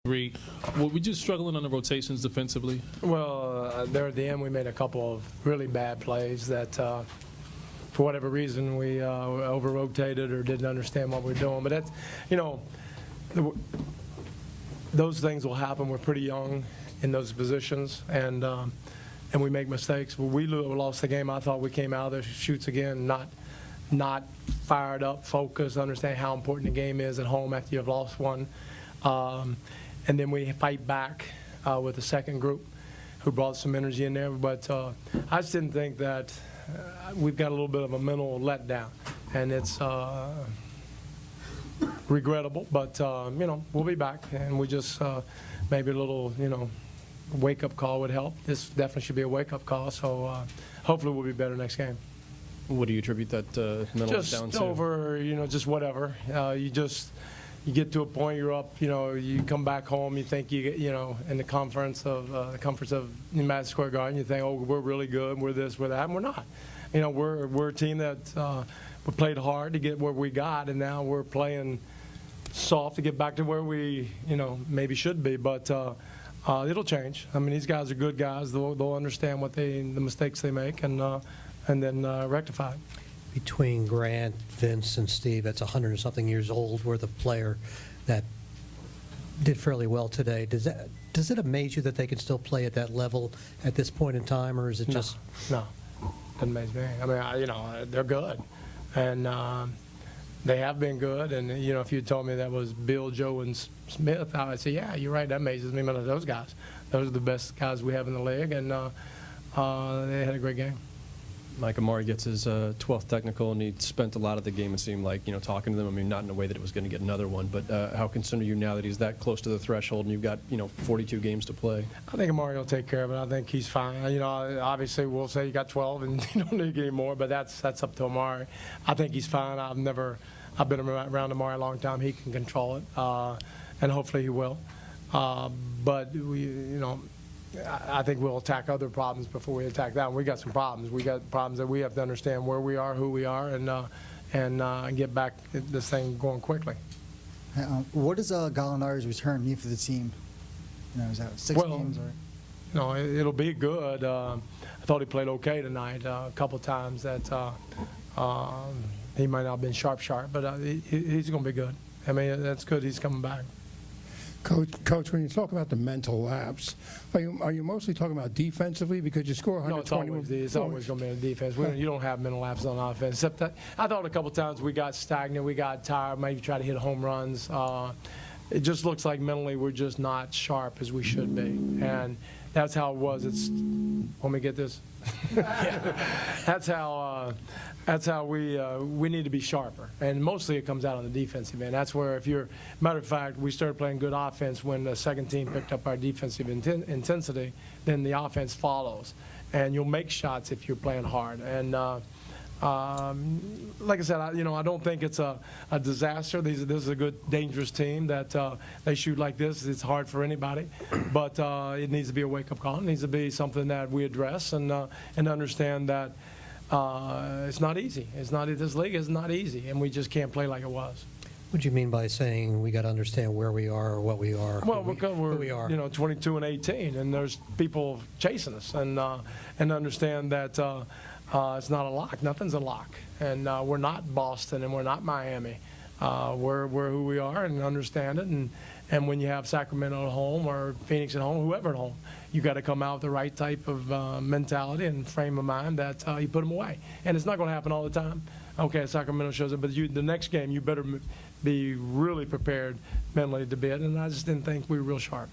Were we just struggling on the rotations defensively? Well, there at the end we made a couple of really bad plays that for whatever reason we over-rotated or didn't understand what we're doing. But that's, those things will happen. We're pretty young in those positions, and we make mistakes. We lost the game. I thought we came out of the chutes again, not fired up, focused, understand how important the game is at home after you've lost one. And then we fight back with the second group who brought some energy in there. But I just didn't think that we've got a little bit of a mental letdown. And it's regrettable, but, we'll be back. And we just maybe a little, wake-up call would help. This definitely should be a wake-up call. So hopefully we'll be better next game. What do you attribute that mental letdown to? Just over, just whatever. You get to a point, you're up, you come back home, you think in the comforts of Madison Square Garden, you think, oh, we're really good, we're this, we're that, and we're not. We're a team that we played hard to get where we got, and now we're playing soft to get back to where we, maybe should be. But it'll change. I mean, these guys are good guys. They'll understand the mistakes they make, and then rectify it. Between Grant, Vince, and Steve, that's 100-something years old worth of player that did fairly well today. Does it amaze you that they can still play at that level at this point in time, or is it just? No, doesn't amaze me. I mean, they're good, and they have been good. And if you told me that was Bill, Joe, and Smith, I'd say, yeah, you're right. That amazes me. But those guys, those are the best guys we have in the league, and they had a great game. Mike Amari gets his 12th technical, and he spent a lot of the game, it seemed like, talking to them. I mean, not in a way that it was going to get another one, but how concerned are you now that he's that close to the threshold and you've got, 42 games to play? I think Amari will take care of it. I think he's fine. Obviously we'll say you got 12 and you don't need to get any more, but that's up to Amari. I think he's fine. I've been around Amari a long time. He can control it, and hopefully he will. But I think we'll attack other problems before we attack that one. We got some problems. We got problems that we have to understand where we are, who we are, and get back this thing going quickly. What does Gallinari's return mean for the team? Is that 6 games? Or? It'll be good. I thought he played okay tonight. A couple times that he might not have been sharp, but he's going to be good. I mean, that's good. He's coming back. Coach, when you talk about the mental lapse, are you mostly talking about defensively because you score 120? No, it's always going to be in defense. You don't have mental lapses on offense. Except that I thought a couple times we got stagnant, we got tired, maybe try to hit home runs. It just looks like mentally we're just not sharp as we should be, and that's how it was. Let me get this. That's how we need to be sharper, and mostly it comes out on the defensive end. That's where, matter of fact, we started playing good offense when the second team picked up our defensive intensity. Then the offense follows, and you'll make shots if you're playing hard. And like I said, I don't think it's a disaster. This is a good, dangerous team that they shoot like this. It's hard for anybody, but it needs to be a wake-up call. It needs to be something that we address and understand that it's not easy. This league is not easy, and we just can't play like it was. What do you mean by saying we got to understand where we are or what we are? Well, because we're 22 and 18, and there's people chasing us, and understand that it's not a lock. Nothing's a lock, and we're not Boston and we're not Miami. We're who we are, and understand it. And when you have Sacramento at home or Phoenix at home, whoever at home, you got to come out with the right type of mentality and frame of mind that you put them away. And it's not going to happen all the time. Okay, Sacramento shows it, but the next game you better be really prepared mentally to be it. And I just didn't think we were real sharp.